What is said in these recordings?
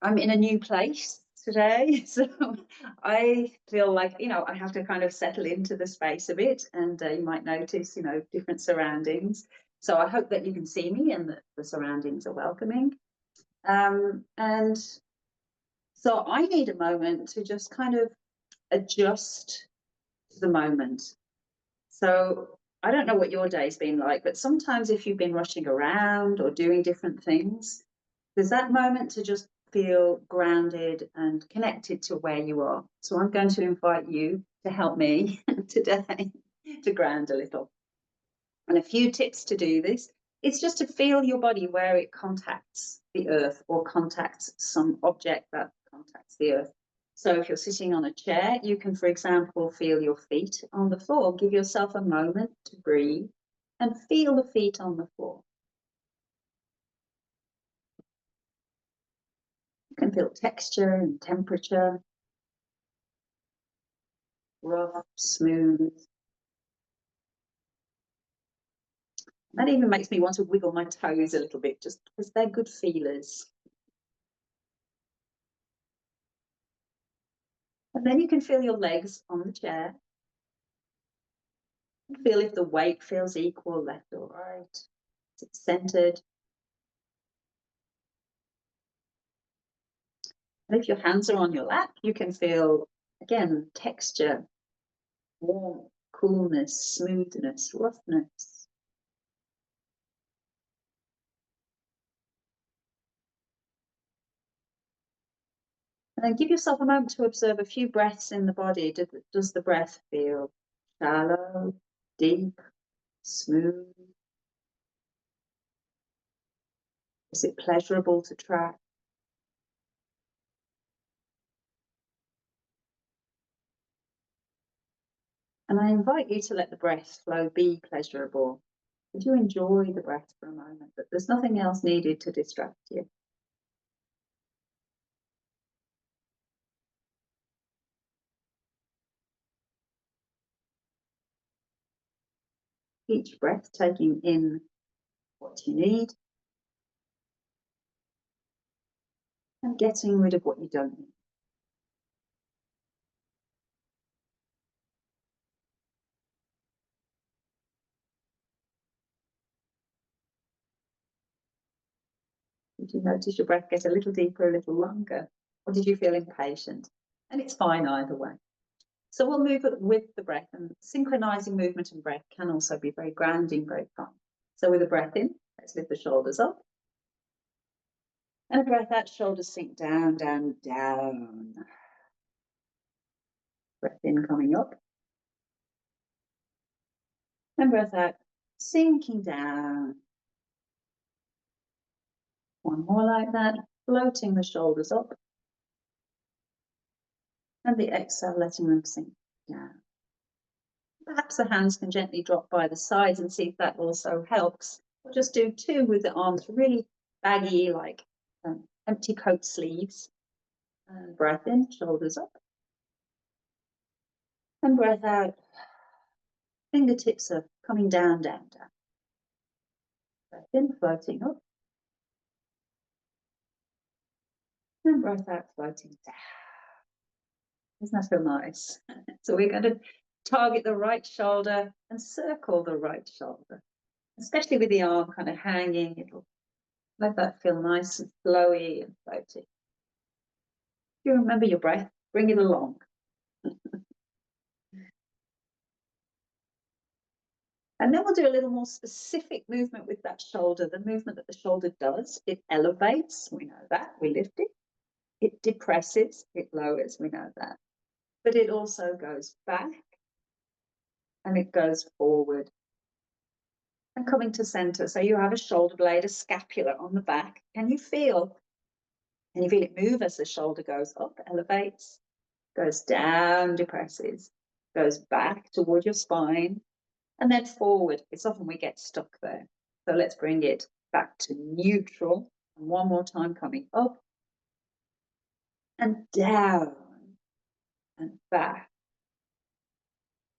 I'm in a new place today, so I feel like, I have to kind of settle into the space a bit, and you might notice, different surroundings. So I hope that you can see me and that the surroundings are welcoming. And so I need a moment to just kind of adjust to the moment. So I don't know what your day's been like, but sometimes if you've been rushing around or doing different things, there's that moment to just feel grounded and connected to where you are. So I'm going to invite you to help me today to ground a little. And a few tips to do this. It's just to feel your body where it contacts the earth or contacts some object that contacts the earth. So if you're sitting on a chair, you can, for example, feel your feet on the floor. Give yourself a moment to breathe and feel the feet on the floor. You can feel texture and temperature, rough, smooth. That even makes me want to wiggle my toes a little bit, just because they're good feelers. And then you can feel your legs on the chair. Feel if the weight feels equal, left or right. Is it centered? And if your hands are on your lap, you can feel, again, texture, warmth, coolness, smoothness, roughness. And then give yourself a moment to observe a few breaths in the body. Does the breath feel shallow, deep, smooth? Is it pleasurable to track? And I invite you to let the breath flow be pleasurable. Would you enjoy the breath for a moment? But there's nothing else needed to distract you. Each breath taking in what you need and getting rid of what you don't need. Did you notice your breath get a little deeper, a little longer? Or did you feel impatient? And it's fine either way. So we'll move with the breath, and synchronizing movement and breath can also be very grounding, very fun. So with a breath in, let's lift the shoulders up. And a breath out, shoulders sink down, down, down. Breath in, coming up. And breath out, sinking down. One more like that, floating the shoulders up. And the exhale, letting them sink down. Perhaps the hands can gently drop by the sides and see if that also helps. We'll just do two with the arms really baggy, like empty coat sleeves. And breath in, shoulders up. And breath out. Fingertips are coming down, down, down. Breath in, floating up. And breath out, floating down. Doesn't that feel nice? So we're going to target the right shoulder and circle the right shoulder, especially with the arm kind of hanging. It'll let that feel nice and flowy and floaty. If you remember your breath, bring it along. And then we'll do a little more specific movement with that shoulder. The movement that the shoulder does, it elevates, we know that, we lift it. It depresses, it lowers, we know that. But it also goes back and it goes forward. And coming to center, so you have a shoulder blade, a scapula on the back. Can you feel it move as the shoulder goes up, elevates, goes down, depresses, goes back toward your spine, and then forward. It's often we get stuck there. So let's bring it back to neutral. And one more time, coming up and down and back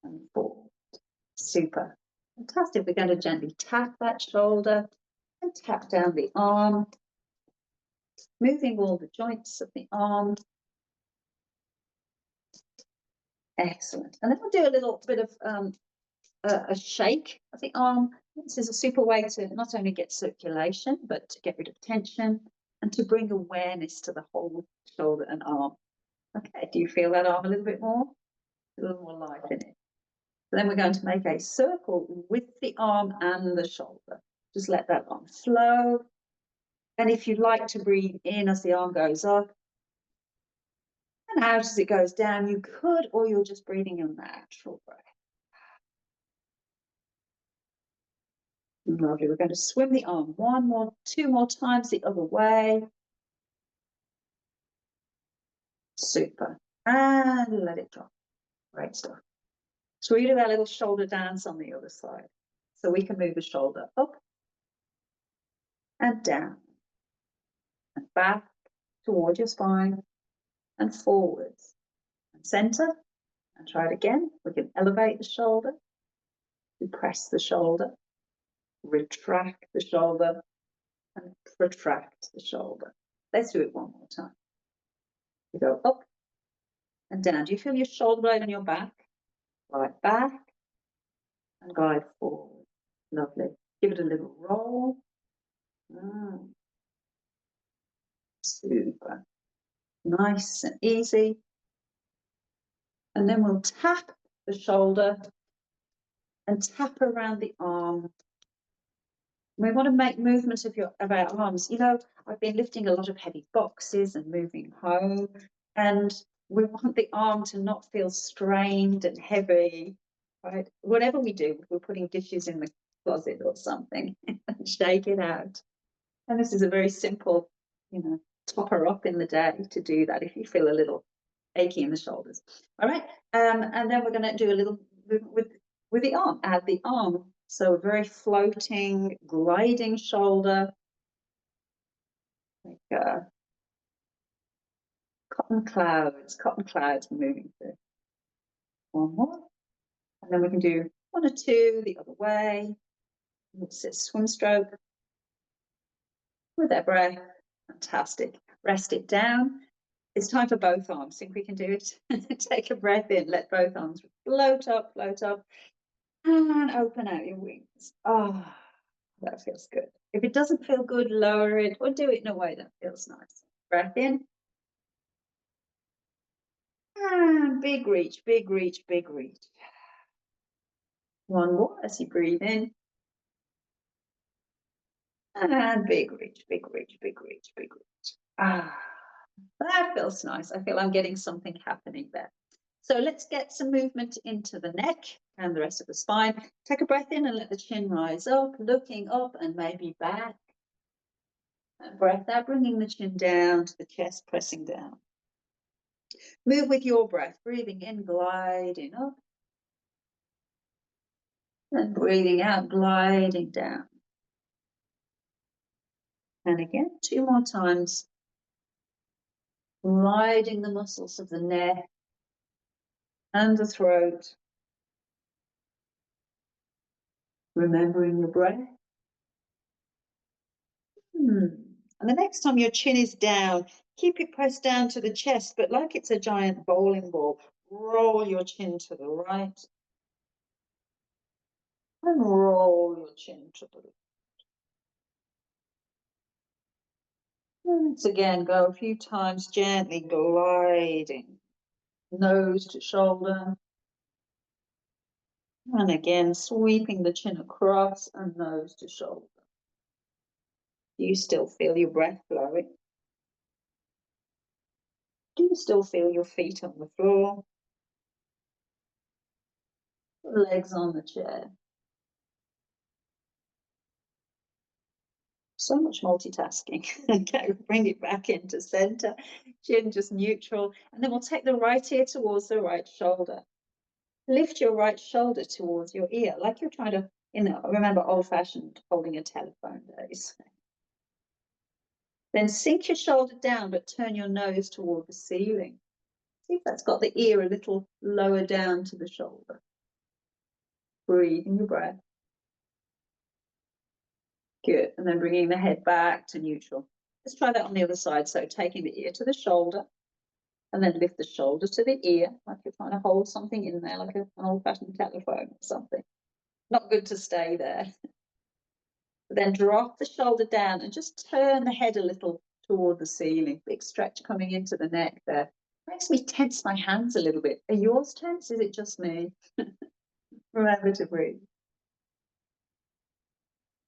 and forward. Super. Fantastic. We're going to gently tap that shoulder and tap down the arm. moving all the joints of the arm. Excellent. And then we'll do a little bit of a shake of the arm. This is a super way to not only get circulation, but to get rid of tension and to bring awareness to the whole shoulder and arm. Okay, do you feel that arm a little bit more? A little more life in it. So then we're going to make a circle with the arm and the shoulder. Just let that arm flow. And if you'd like to breathe in as the arm goes up and out as it goes down, you could, or you're just breathing your natural breath. Lovely. We're going to swim the arm two more times the other way. Super. And let it drop. Great stuff. So we do our little shoulder dance on the other side. So we can move the shoulder up and down and back toward your spine and forwards and center. And try it again. We can elevate the shoulder, depress the shoulder, retract the shoulder, and protract the shoulder. Let's do it one more time. We go up and down. Do you feel your shoulder blade on your back? Glide back and glide forward. Lovely. Give it a little roll. Super. Nice and easy. And then we'll tap the shoulder and tap around the arm. We want to make movement of our arms. You know, I've been lifting a lot of heavy boxes and moving home, and we want the arm to not feel strained and heavy, right? Whatever we do, we're putting dishes in the closet or something, and shake it out. And this is a very simple, topper up in the day to do that if you feel a little achy in the shoulders. All right, and then we're going to do a little movement with the arm. Add the arm. So a very floating, gliding shoulder, like cotton clouds moving through. One more, and then we can do one or two the other way. It's a swim stroke with our breath. Fantastic. Rest it down. It's time for both arms. Think we can do it? Take a breath in. Let both arms float up, and open out your wings. Oh, that feels good. If it doesn't feel good, lower it or do it in a way that feels nice. Breath in. And big reach, big reach, big reach. One more as you breathe in. And big reach, big reach, big reach, big reach. That feels nice. I feel I'm getting something happening there. So let's get some movement into the neck and the rest of the spine. Take a breath in and let the chin rise up, looking up and maybe back. And breath out, bringing the chin down to the chest, pressing down. Move with your breath, breathing in, gliding up. And breathing out, gliding down. And again, two more times. Gliding the muscles of the neck and the throat. Remembering your breath. And the next time your chin is down, keep it pressed down to the chest, but like it's a giant bowling ball, roll your chin to the right and roll your chin to the left. Once again, go a few times, gently gliding, nose to shoulder. And again, sweeping the chin across and nose to shoulder. Do you still feel your breath flowing? Do you still feel your feet on the floor? Legs on the chair? So much multitasking. Okay, bring it back into center, chin just neutral, and then we'll take the right ear towards the right shoulder. Lift your right shoulder towards your ear, like you're trying to, remember old-fashioned holding a telephone days. Then sink your shoulder down, but turn your nose toward the ceiling. See if that's got the ear a little lower down to the shoulder. Breathe in your breath. Good, and then bringing the head back to neutral. Let's try that on the other side. So taking the ear to the shoulder, and then lift the shoulder to the ear, like you're trying to hold something in there, like an old-fashioned telephone or something. Not good to stay there. But then drop the shoulder down and just turn the head a little toward the ceiling. Big stretch coming into the neck there. Makes me tense my hands a little bit. Are yours tense? Is it just me? Remember to breathe.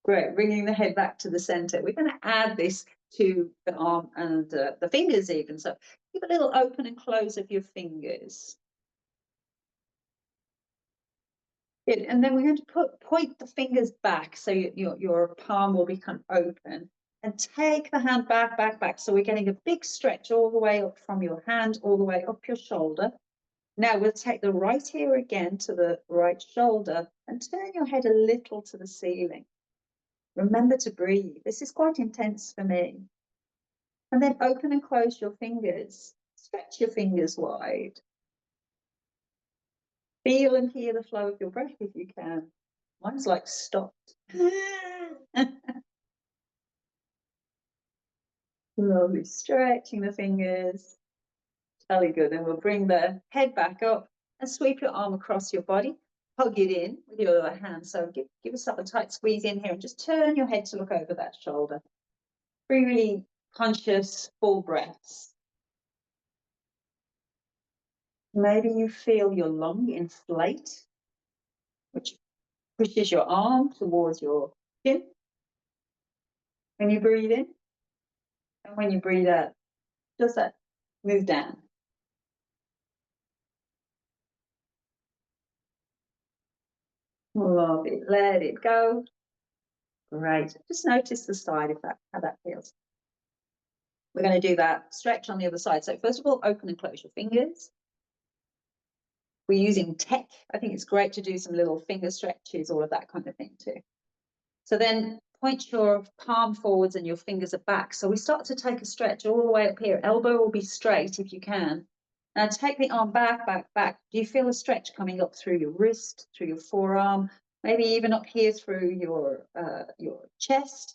Great, bringing the head back to the center. We're going to add this to the arm and the fingers even. So give a little open and close of your fingers. Good. And then we're going to point the fingers back so your palm will become open. And take the hand back. So we're getting a big stretch all the way up from your hand, all the way up your shoulder. Now we'll take the right ear again to the right shoulder and turn your head a little to the ceiling. Remember to breathe. This is quite intense for me. And then open and close your fingers. Stretch your fingers wide. Feel and hear the flow of your breath if you can. Mine's like stopped. Lovely. Stretching the fingers. Totally good. And we'll bring the head back up and sweep your arm across your body. Hug it in with your other hand. So give yourself a tight squeeze in here and just turn your head to look over that shoulder. Really conscious, full breaths. Maybe you feel your lung inflate, which pushes your arm towards your chin when you breathe in. And when you breathe out, does that move down? Love it. Let it go. Great. Just notice the side of that, how that feels. We're going to do that stretch on the other side. So first of all, open and close your fingers. We're using tech. I think it's great to do some little finger stretches, all of that kind of thing too. So then point your palm forwards and your fingers are back. So we start to take a stretch all the way up here. Elbow will be straight if you can. Now take the arm back. Do you feel a stretch coming up through your wrist, through your forearm, maybe even up here through your chest?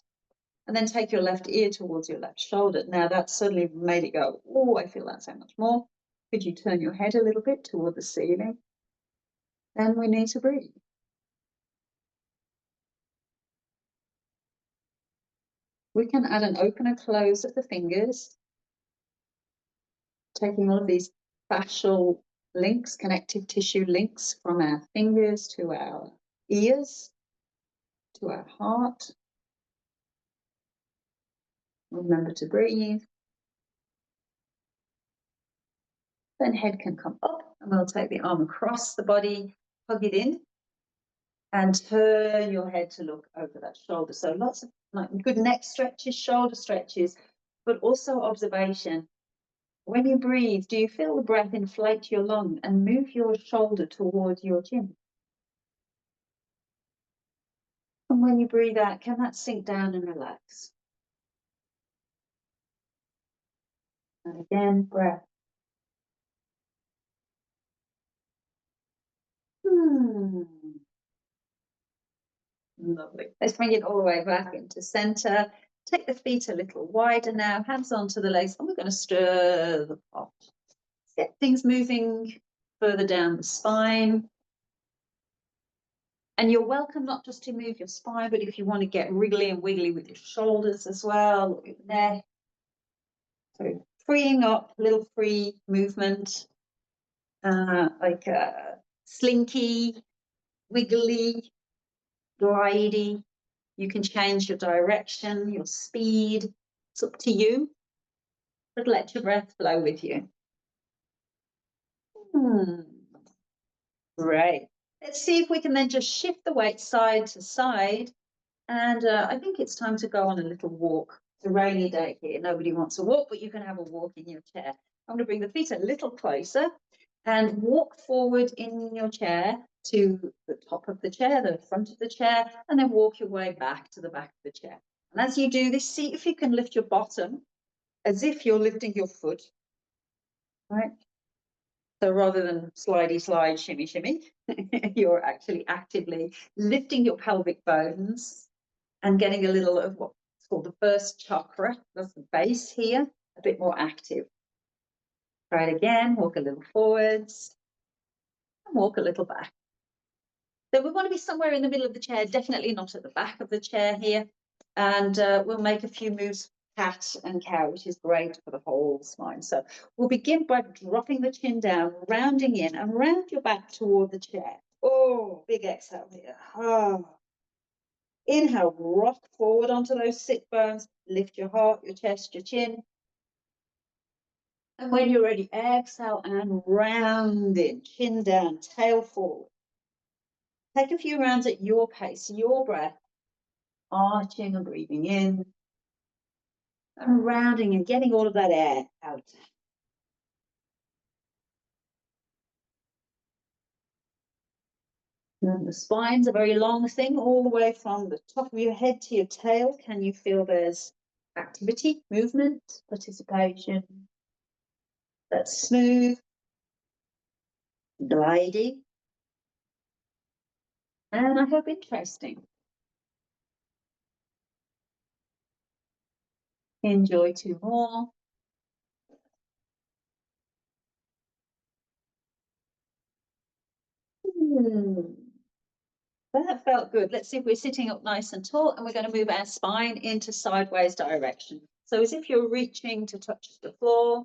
And then take your left ear towards your left shoulder. Now that suddenly made it go, oh, I feel that so much more. Could you turn your head a little bit toward the ceiling? Then we need to breathe. We can add an open and close of the fingers, taking all of these fascial links, connective tissue links from our fingers to our ears, to our heart. Remember to breathe. Then head can come up and we'll take the arm across the body, hug it in, and turn your head to look over that shoulder. So lots of good neck stretches, shoulder stretches, but also observation. When you breathe, do you feel the breath inflate your lung and move your shoulder towards your chin? And when you breathe out, can that sink down and relax? And again, breath. Lovely. Let's bring it all the way back into center. Take the feet a little wider now, hands onto the legs, and we're going to stir the pot. Get things moving further down the spine. And you're welcome not just to move your spine, but if you want to get wriggly and wiggly with your shoulders as well, your neck. So freeing up, a little free movement, like a slinky, wiggly, glidey. You can change your direction, your speed. It's up to you, but let your breath flow with you. Great. Let's see if we can then just shift the weight side to side. And I think it's time to go on a little walk. It's a rainy day here. Nobody wants a walk, but you can have a walk in your chair. I'm going to bring the feet a little closer and walk forward in your chair to the top of the chair, the front of the chair, and then walk your way back to the back of the chair. And as you do this, see if you can lift your bottom as if you're lifting your foot, right? So rather than slidey slide, shimmy, shimmy, you're actually actively lifting your pelvic bones and getting a little of what It's called the first chakra. That's the base here, a bit more active. Try it again, walk a little forwards and walk a little back. So we want to be somewhere in the middle of the chair, definitely not at the back of the chair here. And we'll make a few moves, cat and cow, which is great for the whole spine. So we'll begin by dropping the chin down, rounding in and round your back toward the chair. Oh, big exhale here. Oh. Inhale, rock forward onto those sit bones, lift your heart, your chest, your chin. And when you're ready, exhale and round in, chin down, tail forward. Take a few rounds at your pace, your breath, arching and breathing in, and rounding and getting all of that air out. And the spine's a very long thing, all the way from the top of your head to your tail. Can you feel there's activity, movement, participation? That's smooth, gliding, and I hope interesting. Enjoy 2 more. That felt good. Let's see if we're sitting up nice and tall, and we're going to move our spine into sideways direction. So as if you're reaching to touch the floor.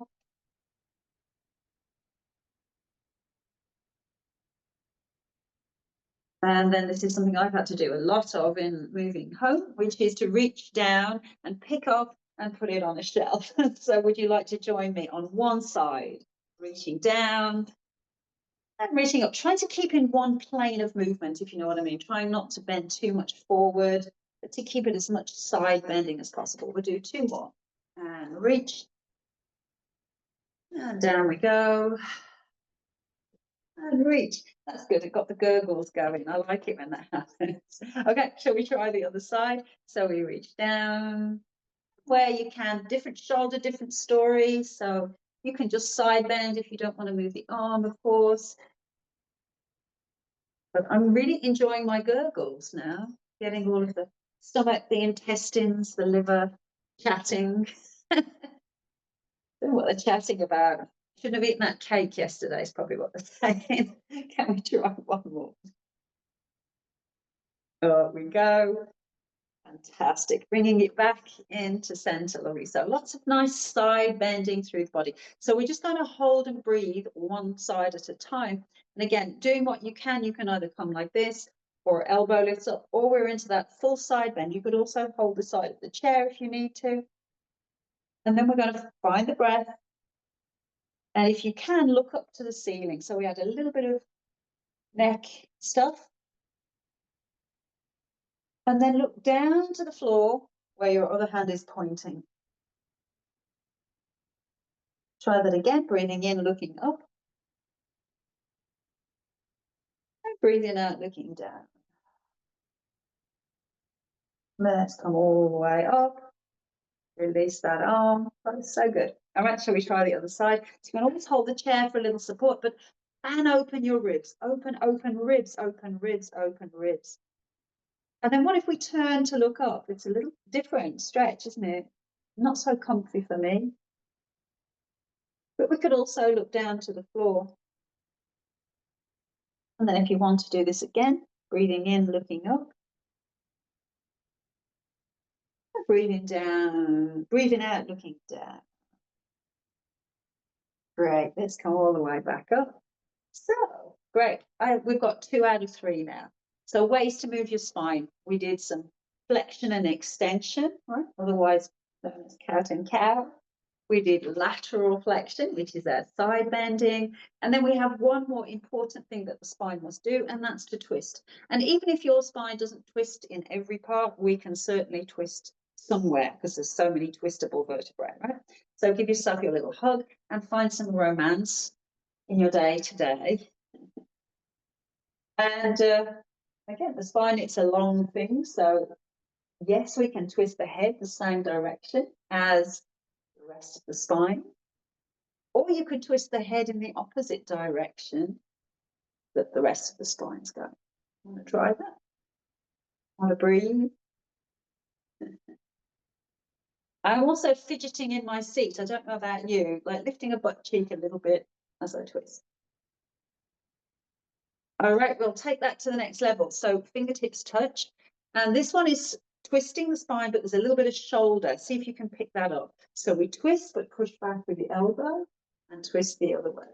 And then this is something I've had to do a lot of in moving home, which is to reach down and pick up and put it on a shelf. So would you like to join me on one side, reaching down and reaching up, trying to keep in one plane of movement, if you know what I mean, trying not to bend too much forward, but to keep it as much side bending as possible. We'll do 2 more. And reach. And down we go. And reach. That's good. It got the gurgles going. I like it when that happens. Okay, shall we try the other side? So we reach down where you can, different shoulder, different story. So you can just side bend if you don't want to move the arm, of course. But I'm really enjoying my gurgles now, getting all of the stomach, the intestines, the liver chatting. Don't know what they're chatting about. Shouldn't have eaten that cake yesterday, is probably what they're saying. Can we try one more? There we go. Fantastic. Bringing it back into center, lovely. So lots of nice side bending through the body. So we're just going to hold and breathe one side at a time. And again, doing what you can either come like this or elbow lifts up, or we're into that full side bend. You could also hold the side of the chair if you need to. And then we're going to find the breath. And if you can, look up to the ceiling. So we had a little bit of neck stuff. And then look down to the floor where your other hand is pointing. Try that again, breathing in, looking up. And breathing out, looking down. Let's come all the way up. Release that arm. That is so good. All right, shall we try the other side? So you can always hold the chair for a little support, but and open your ribs. Open, open ribs, open ribs, open ribs. And then what if we turn to look up? It's a little different stretch, isn't it? Not so comfy for me. But we could also look down to the floor. And then if you want to do this again, breathing in, looking up. Breathing down, breathing out, looking down. Great, let's come all the way back up. So, great, we've got 2 out of 3 now. So ways to move your spine. We did some flexion and extension, right? Otherwise known as cat and cow. We did lateral flexion, which is our side bending. And then we have one more important thing that the spine must do, and that's to twist. And even if your spine doesn't twist in every part, we can certainly twist somewhere because there's so many twistable vertebrae, right? So give yourself your little hug and find some romance in your day today. And again, the spine, it's a long thing. So yes, we can twist the head the same direction as the rest of the spine. Or you could twist the head in the opposite direction that the rest of the spine's going. Want to try that? Want to breathe? I'm also fidgeting in my seat. I don't know about you, like lifting a butt cheek a little bit as I twist. All right, we'll take that to the next level. So fingertips touch. And this one is twisting the spine, but there's a little bit of shoulder. See if you can pick that up. So we twist, but push back with the elbow and twist the other way.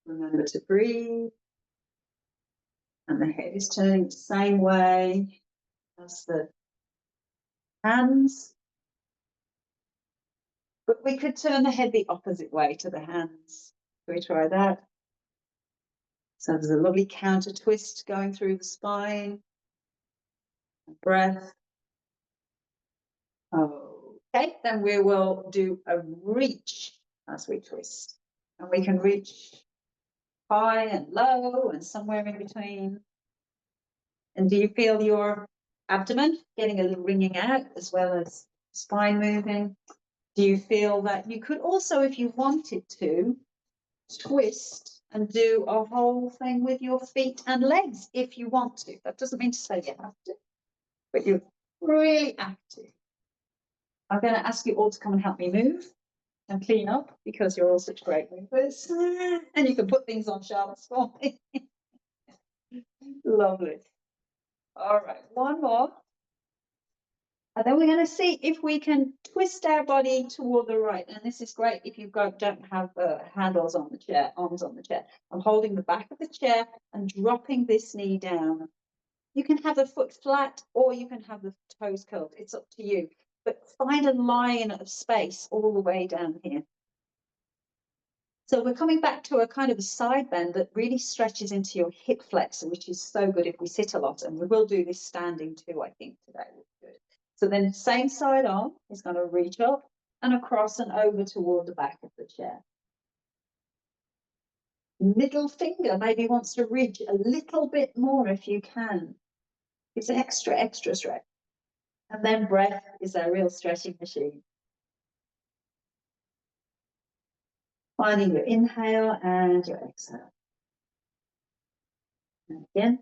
Remember to breathe. And the head is turning the same way as the hands. But we could turn the head the opposite way to the hands. Can we try that? So there's a lovely counter twist going through the spine. Breath. Okay, then we will do a reach as we twist. And we can reach high and low and somewhere in between. And do you feel your abdomen getting a little ringing out as well as spine moving? Do you feel that you could also, if you wanted to, twist and do a whole thing with your feet and legs if you want to? That doesn't mean to say you have to, but you're really active. I'm going to ask you all to come and help me move and clean up because you're all such great movers. And you can put things on Charlotte's for me. Lovely. All right, one more. And then we're going to see if we can twist our body toward the right. And this is great if you don't have handles on the chair, arms on the chair. I'm holding the back of the chair and dropping this knee down. You can have the foot flat or you can have the toes curled. It's up to you. But find a line of space all the way down here. So we're coming back to a kind of a side bend that really stretches into your hip flexor, which is so good if we sit a lot. And we will do this standing too, I think, today. Good. So then same side arm is going to reach up and across and over toward the back of the chair. Middle finger maybe wants to reach a little bit more if you can. It's extra stretch. And then breath is a real stretching machine. Finding your inhale and your exhale. And again.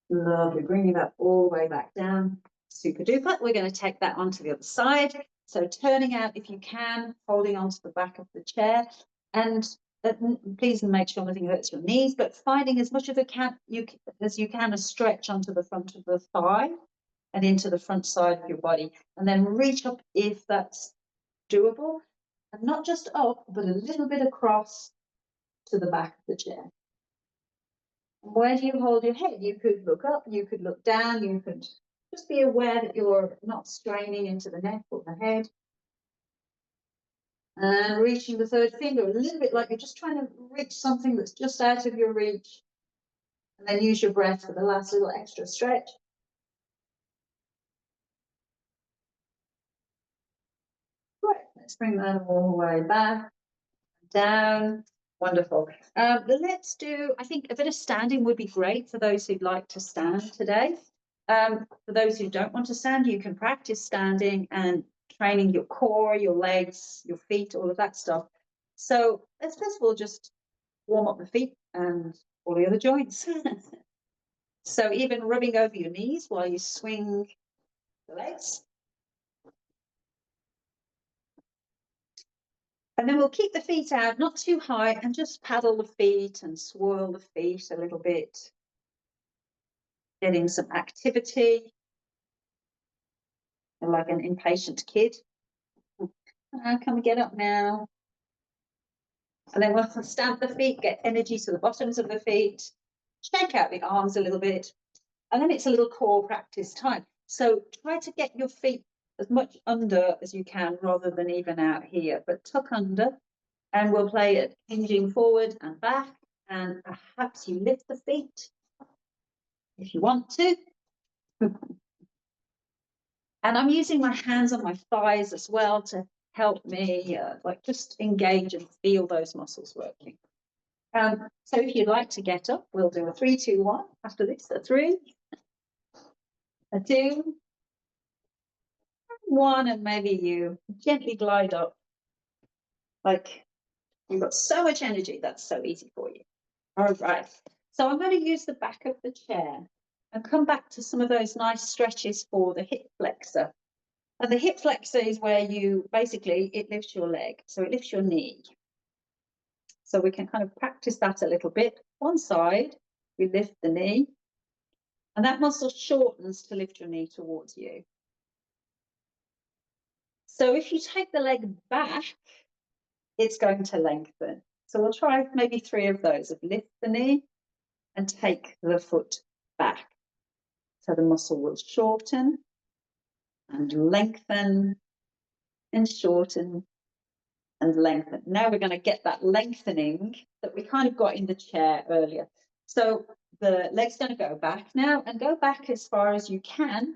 Lovely, bringing that all the way back down. Super duper. We're going to take that onto the other side. So turning out if you can, holding onto the back of the chair. And please make sure nothing hurts your knees, but finding as much of as you can a stretch onto the front of the thigh and into the front side of your body. And then reach up if that's doable. And not just up, but a little bit across to the back of the chair. Where do you hold your head? You could look up, you could look down, you could just be aware that you're not straining into the neck or the head. And reaching the third finger, a little bit like you're just trying to reach something that's just out of your reach. And then use your breath for the last little extra stretch. Right, let's bring that all the way back, down. Wonderful. Let's do, I think a bit of standing would be great for those who'd like to stand today. For those who don't want to stand, you can practice standing and training your core, your legs, your feet, all of that stuff. So let's first of all just warm up the feet and all the other joints. So even rubbing over your knees while you swing the legs. And then we'll keep the feet out, not too high, and just paddle the feet and swirl the feet a little bit. Getting some activity. You're like an impatient kid. Can we get up now? And then we'll stamp the feet, get energy to the bottoms of the feet, shake out the arms a little bit. And then it's a little core practice time. So try to get your feet as much under as you can rather than even out here, but tuck under. And we'll play it hinging forward and back. And perhaps you lift the feet if you want to. And I'm using my hands on my thighs as well to help me like just engage and feel those muscles working. So if you'd like to get up, we'll do a 3, 2, 1 after this. A 3, a 2, 1, and maybe you gently glide up. Like you've got so much energy, that's so easy for you. All right. So I'm going to use the back of the chair and come back to some of those nice stretches for the hip flexor. And the hip flexor is where you basically, it lifts your leg. So it lifts your knee. So we can kind of practice that a little bit. One side, we lift the knee, and that muscle shortens to lift your knee towards you. So if you take the leg back, it's going to lengthen. So we'll try maybe 3 of those, of lift the knee and take the foot back. So the muscle will shorten and lengthen and shorten and lengthen. Now we're going to get that lengthening that we kind of got in the chair earlier. So the leg's going to go back now, and go back as far as you can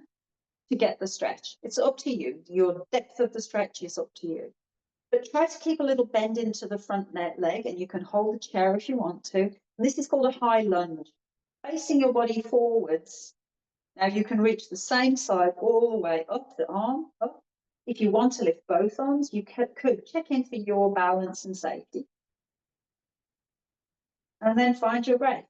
to get the stretch. It's up to you. Your depth of the stretch is up to you. But try to keep a little bend into the front leg, and you can hold the chair if you want to. And this is called a high lunge, facing your body forwards. Now you can reach the same side all the way up the arm, up. If you want to lift both arms, you could check in for your balance and safety. And then find your breath.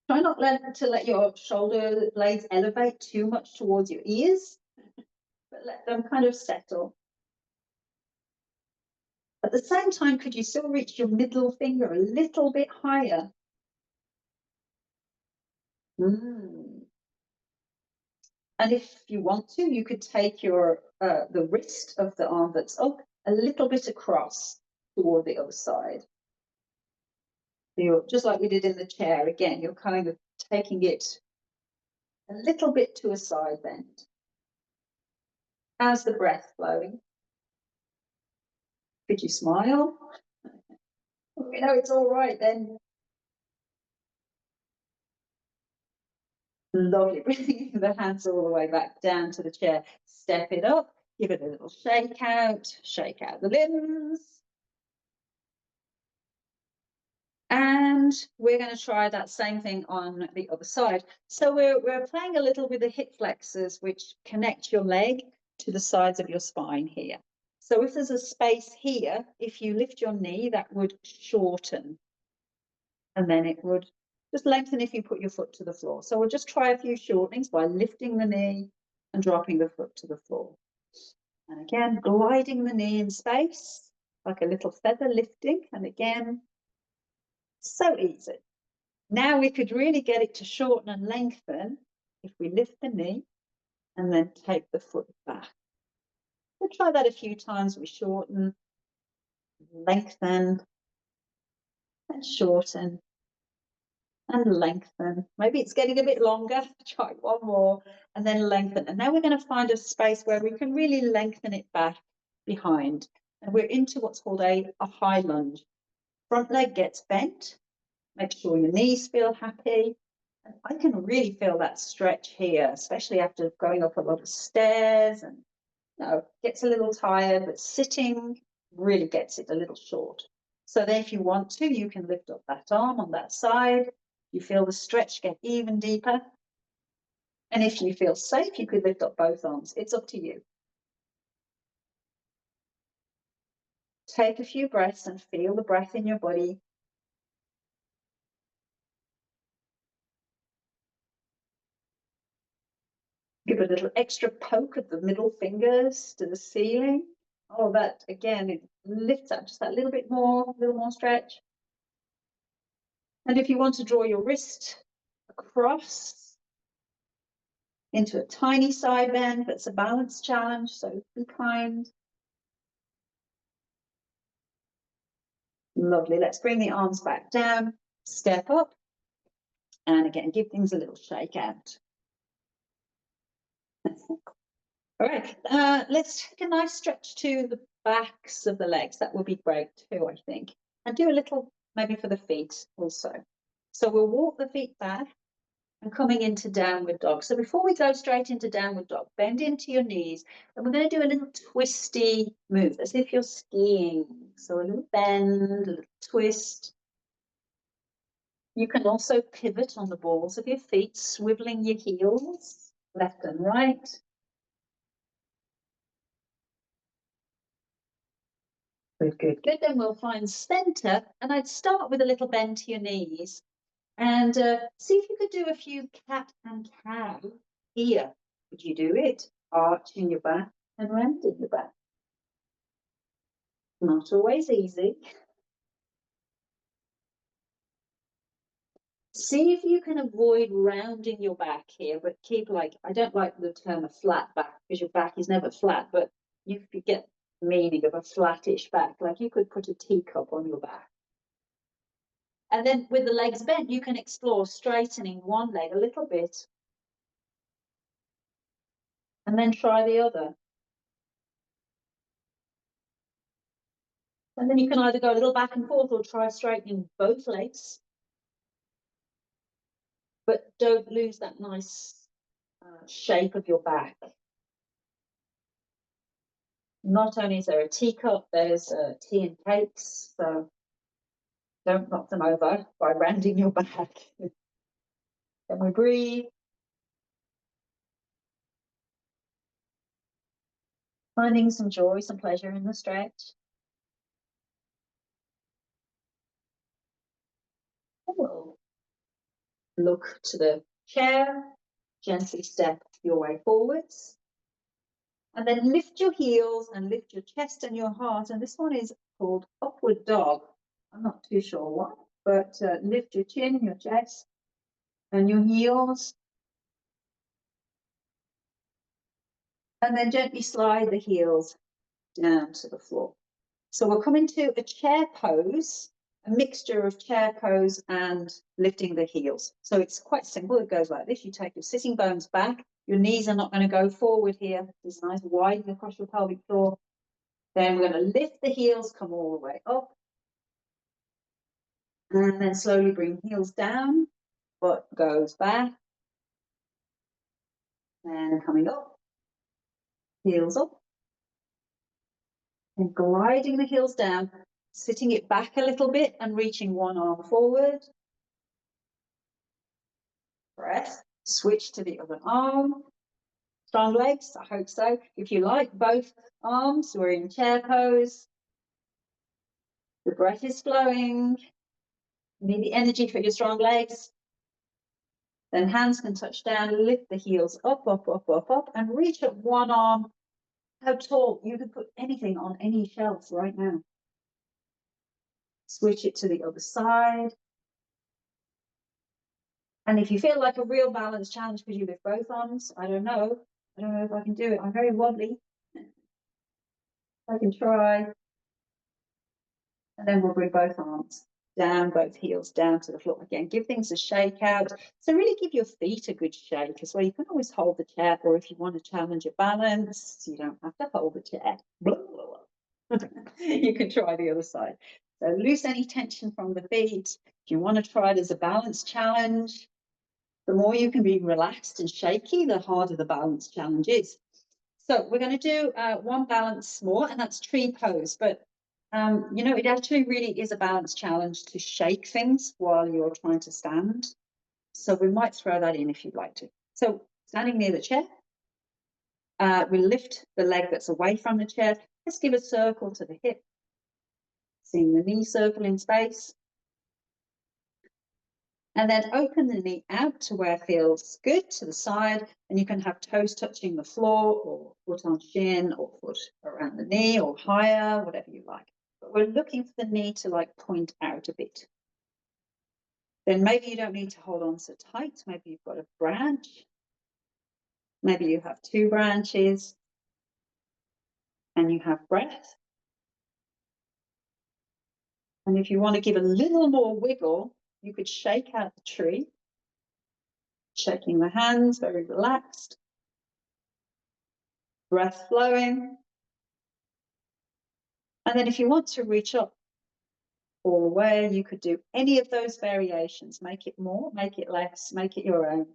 Try not to let your shoulder blades elevate too much towards your ears, but let them kind of settle. At the same time, could you still reach your middle finger a little bit higher? And if you want to, you could take your the wrist of the arm that's up a little bit across toward the other side. So you're just like we did in the chair. Again, you're kind of taking it a little bit to a side bend. How's the breath flowing? Could you smile? You know, it's all right then. Lovely. Bringing the hands all the way back down to the chair. Step it up. Give it a little shake out the limbs. And we're going to try that same thing on the other side. So we're playing a little with the hip flexors, which connect your leg to the sides of your spine here. So if there's a space here, if you lift your knee, that would shorten. And then it would just lengthen if you put your foot to the floor. So we'll just try a few shortenings by lifting the knee and dropping the foot to the floor. And again, gliding the knee in space, like a little feather lifting. And again, so easy. Now we could really get it to shorten and lengthen if we lift the knee and then take the foot back. We'll try that a few times. We shorten, lengthen, and shorten, and lengthen. Maybe it's getting a bit longer. Try one more, and then lengthen. And now we're going to find a space where we can really lengthen it back behind. And we're into what's called a high lunge. Front leg gets bent. Make sure your knees feel happy. And I can really feel that stretch here, especially after going up a lot of stairs, and gets a little tired, but sitting really gets it a little short. So then if you want to, you can lift up that arm on that side. You feel the stretch get even deeper. And if you feel safe, you could lift up both arms. It's up to you. Take a few breaths and feel the breath in your body. Give a little extra poke of the middle fingers to the ceiling. Oh, that again, it lifts up just that little bit more, a little more stretch. And if you want to draw your wrist across into a tiny side bend, that's a balance challenge, so be kind. Lovely. Let's bring the arms back down, step up, and again, give things a little shake out. All right, let's take a nice stretch to the backs of the legs. That would be great too, I think. And do a little maybe for the feet also. So we'll walk the feet back and coming into downward dog. So before we go straight into downward dog, bend into your knees, and we're going to do a little twisty move, as if you're skiing. So a little bend, a little twist. You can also pivot on the balls of your feet, swiveling your heels left and right. 'Cause Good, good, good. Then we'll find center, and I'd start with a little bend to your knees, and see if you could do a few cat and cow here. Could you do it? Arching your back and rounding your back. Not always easy. See if you can avoid rounding your back here, but keep like, I don't like the term a flat back because your back is never flat, but you could get the meaning of a flattish back, like you could put a teacup on your back. And then with the legs bent, you can explore straightening one leg a little bit and then try the other. And then you can either go a little back and forth or try straightening both legs. But don't lose that nice shape of your back. Not only is there a teacup, there's tea and cakes, so don't knock them over by rounding your back. Then we breathe. Finding some joy, some pleasure in the stretch. And we'll look to the chair, gently step your way forwards. And then lift your heels and lift your chest and your heart. And this one is called upward dog. I'm not too sure why, but lift your chin, your chest, and your heels. And then gently slide the heels down to the floor. So we'll come into a chair pose, a mixture of chair pose and lifting the heels. So it's quite simple. It goes like this. You take your sitting bones back. Your knees are not going to go forward here. This nice widening across your pelvic floor. Then we're going to lift the heels, come all the way up. And then slowly bring heels down, butt goes back. And coming up, heels up. And gliding the heels down, sitting it back a little bit and reaching one arm forward. Breath, switch to the other arm. Strong legs, I hope so. If you like both arms, we're in chair pose. The breath is flowing. You need the energy for your strong legs. Then hands can touch down, lift the heels up, up, up, up, up, and reach up one arm. How tall? You can put anything on any shelf right now. Switch it to the other side. And if you feel like a real balance challenge because you lift both arms, I don't know if I can do it. I'm very wobbly. I can try. And then we'll bring both arms down, both heels down to the floor. Again, give things a shake out. So really give your feet a good shake as well. You can always hold the chair, or if you want to challenge your balance, you don't have to hold the chair. You can try the other side. So loose any tension from the feet. If you want to try it as a balance challenge, the more you can be relaxed and shaky, the harder the balance challenge is. So we're going to do one balance more, and that's tree pose. But you know, it actually really is a balance challenge to shake things while you're trying to stand. So we might throw that in if you'd like to. So standing near the chair, we lift the leg that's away from the chair. Let's give a circle to the hip, seeing the knee circle in space. And then open the knee out to where it feels good to the side, and you can have toes touching the floor or foot on shin or foot around the knee or higher, whatever you like. But we're looking for the knee to like point out a bit. Then maybe you don't need to hold on so tight. Maybe you've got a branch. Maybe you have two branches and you have breath. And if you want to give a little more wiggle, you could shake out the tree, shaking the hands, very relaxed. Breath flowing. And then if you want to reach up all the way, you could do any of those variations. Make it more, make it less, make it your own.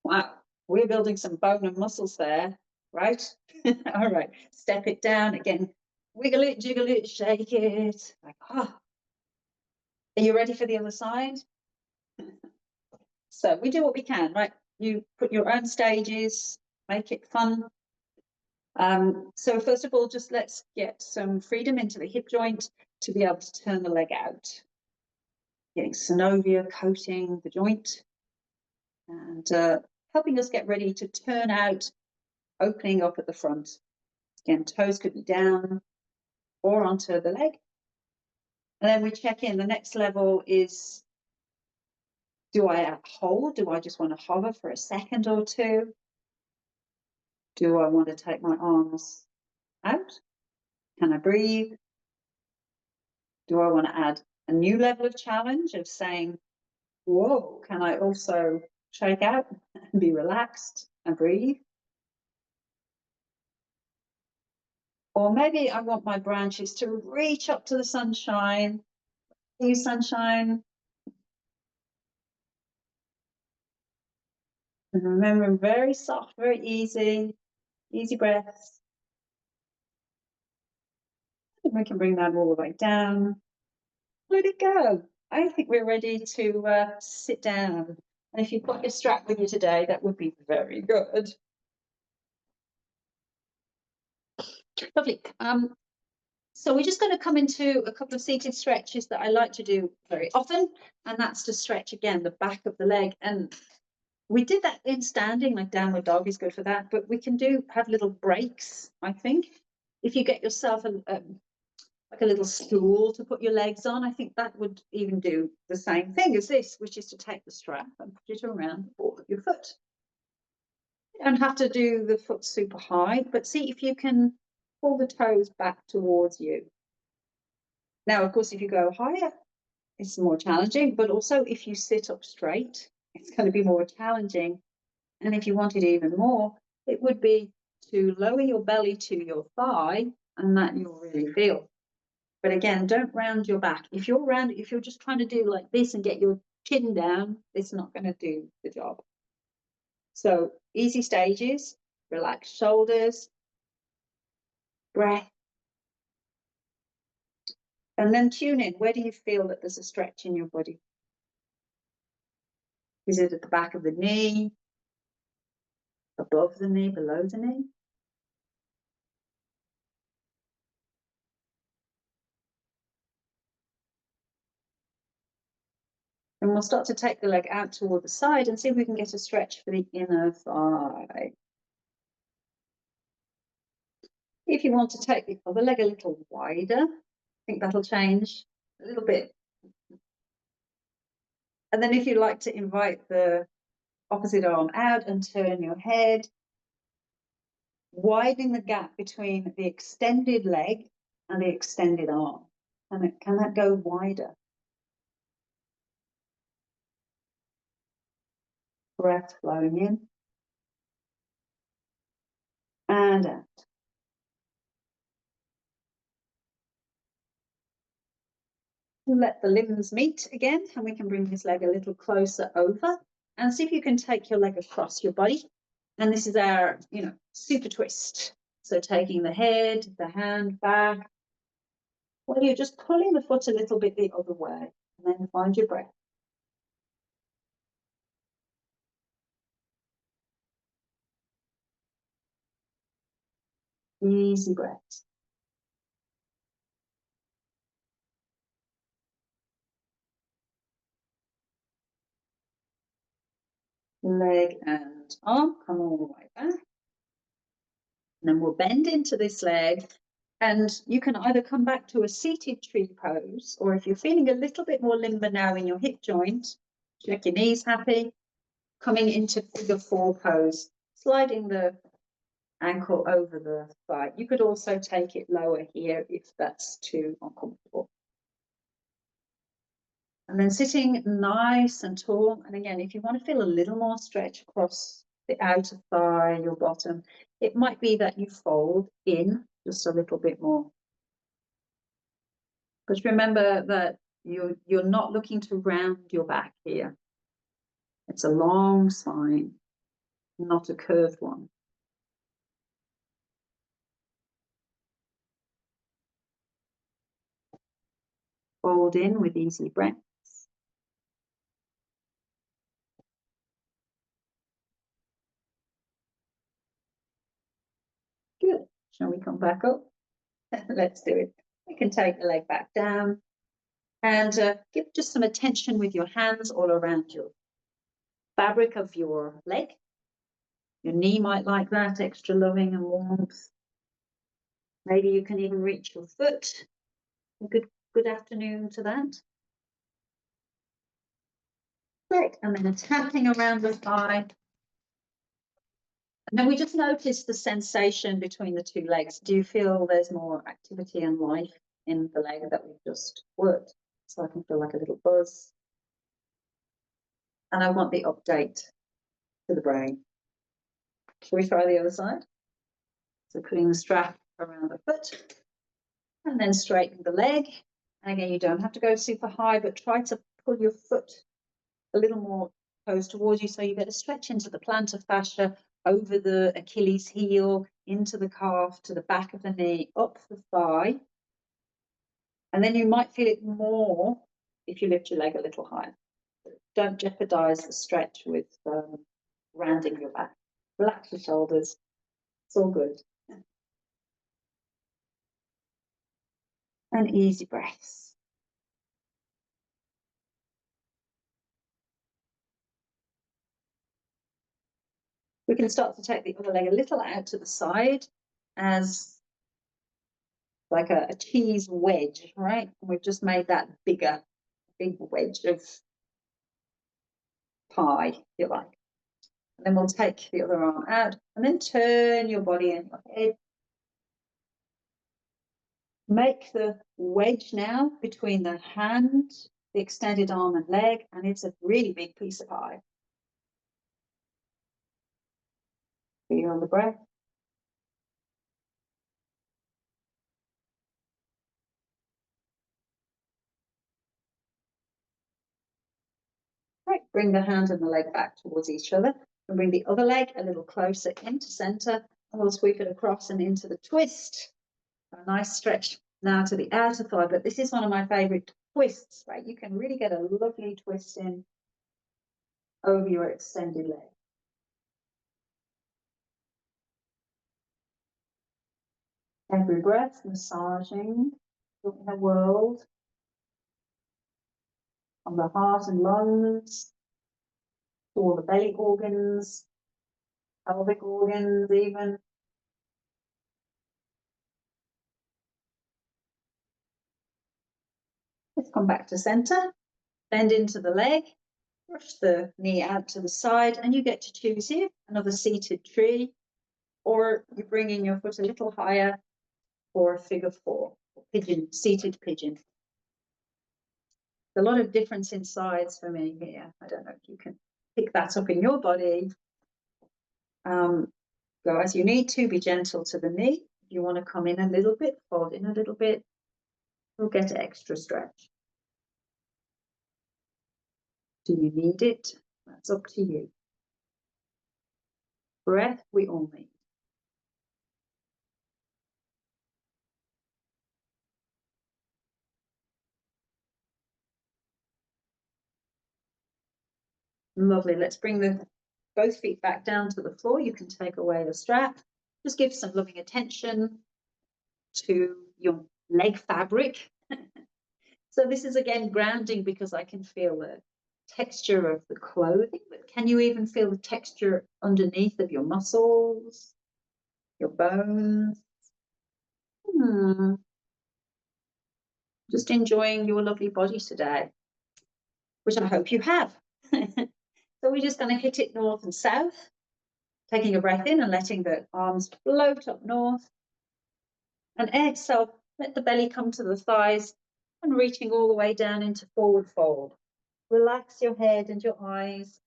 Wow, we're building some bone and muscles there, right? All right, step it down again. Wiggle it, jiggle it, shake it. Like, ah. Are you ready for the other side? So we do what we can, right? You put your own stages. make it fun. So first of all, just let's get some freedom into the hip joint to be able to turn the leg out. Getting synovial coating the joint and helping us get ready to turn out, opening up at the front. Again, toes could be down or onto the leg. And then we check in. The next level is, do I hold? Do I just want to hover for a second or two? Do I want to take my arms out? Can I breathe? Do I want to add a new level of challenge of saying, whoa, can I also shake out and be relaxed and breathe? Or maybe I want my branches to reach up to the sunshine. See sunshine. And remember, very soft, very easy breaths. And we can bring that all the way down. Let it go. I think we're ready to sit down. And if you've got your strap with you today, that would be very good. Lovely. So we're just going to come into a couple of seated stretches that I like to do very often, and that's to stretch again the back of the leg. And we did that in standing, like downward dog is good for that, but we can have little breaks, I think. If you get yourself like a little stool to put your legs on, I think that would even do the same thing as this, which is to take the strap and put it around the ball of your foot. You don't have to do the foot super high, but see if you can pull the toes back towards you. Now, of course, if you go higher, it's more challenging, but also if you sit up straight, it's going to be more challenging. And if you wanted even more, it would be to lower your belly to your thigh, and that you'll really feel. But again, don't round your back. If you're just trying to do like this and get your chin down, it's not going to do the job. So easy stages, relax shoulders, breath, and then tune in. Where do you feel that there's a stretch in your body? Is it at the back of the knee, above the knee, below the knee? And we'll start to take the leg out toward the side and see if we can get a stretch for the inner thigh. If you want to take the other leg a little wider, I think that'll change a little bit. And then if you like to invite the opposite arm out and turn your head, widening the gap between the extended leg and the extended arm. And can that go wider? Breath flowing in and out. Let the limbs meet again, and we can bring this leg a little closer over and see if you can take your leg across your body. And this is our, super twist. So taking the head, the hand back, well, you're just pulling the foot a little bit the other way, and then find your breath. Easy breaths. Leg and arm come all the way back. And then we'll bend into this leg, and you can either come back to a seated tree pose, or if you're feeling a little bit more limber now in your hip joint, check your knees happy, coming into figure 4 pose, sliding the ankle over the thigh. You could also take it lower here if that's too uncomfortable. And then sitting nice and tall. And again, if you want to feel a little more stretch across the outer thigh, your bottom, it might be that you fold in just a little bit more. But remember that you're not looking to round your back here. It's a long spine, not a curved one. Fold in with easy breath. Shall we come back up? Let's do it. We can take the leg back down and give just some attention with your hands all around your fabric of your leg. Your knee might like that, extra loving and warmth. Maybe you can even reach your foot. A good afternoon to that. Great, and then a tapping around the thigh. And then we just notice the sensation between the two legs. Do you feel there's more activity and life in the leg that we've just worked? So I can feel like a little buzz. And I want the update to the brain. Shall we try the other side? So putting the strap around the foot and then straightening the leg. And again, you don't have to go super high, but try to pull your foot a little more close towards you so you get a stretch into the plantar fascia, over the Achilles heel, into the calf, to the back of the knee, up the thigh. And then you might feel it more if you lift your leg a little higher. Don't jeopardize the stretch with rounding your back. Relax your shoulders. It's all good. And easy breaths. We can start to take the other leg a little out to the side as like a cheese wedge, right? And we've just made that bigger, big wedge of pie, if you like. And then we'll take the other arm out and then turn your body and your head. Make the wedge now between the hand, the extended arm and leg, and it's a really big piece of pie. Feel the breath. Right, bring the hand and the leg back towards each other and bring the other leg a little closer into center, and we'll sweep it across and into the twist. A nice stretch now to the outer thigh, but this is one of my favorite twists, right? You can really get a lovely twist in over your extended leg. Every breath massaging the inner world from the heart and lungs to all the belly organs, pelvic organs even. Let's come back to center, bend into the leg, brush the knee out to the side, and you get to choose here, another seated tree, or you bring in your foot a little higher for figure four, pigeon, seated pigeon. There's a lot of difference in sides for me here. I don't know if you can pick that up in your body. Go as you need to, be gentle to the knee. If you want to come in a little bit, fold in a little bit, you'll get extra stretch. Do you need it? That's up to you. Breath, we all need. Lovely. Let's bring both feet back down to the floor. You can take away the strap. Just give some loving attention to your leg fabric. So this is again grounding because I can feel the texture of the clothing, but can you even feel the texture underneath of your muscles, your bones? Just enjoying your lovely body today, which I hope you have. So we're just going to hit it north and south, taking a breath in and letting the arms float up north. And exhale, let the belly come to the thighs and reaching all the way down into forward fold. Relax your head and your eyes.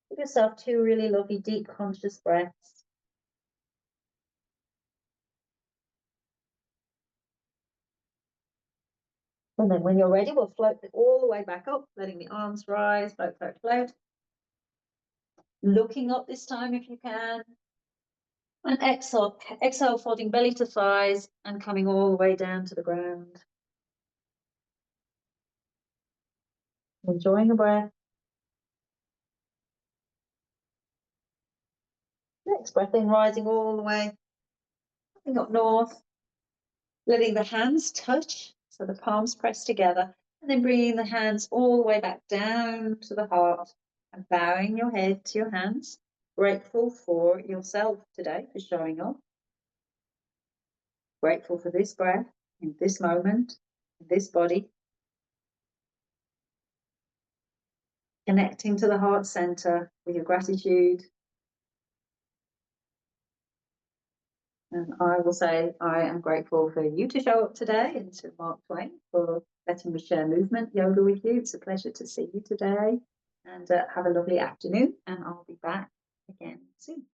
Give yourself two really lovely deep conscious breaths. And then when you're ready, we'll float it all the way back up, letting the arms rise, float, float, float. Looking up this time if you can. And exhale, folding belly to thighs and coming all the way down to the ground. Enjoying the breath. Next breath in, rising all the way looking up north, letting the hands touch, so the palms press together, and then bringing the hands all the way back down to the heart and bowing your head to your hands, grateful for yourself today for showing up, grateful for this breath in this moment, in this body, connecting to the heart center with your gratitude. And I will say, I am grateful for you to show up today and to Mark Twain for letting me share movement yoga with you. It's a pleasure to see you today, and have a lovely afternoon, and I'll be back again soon.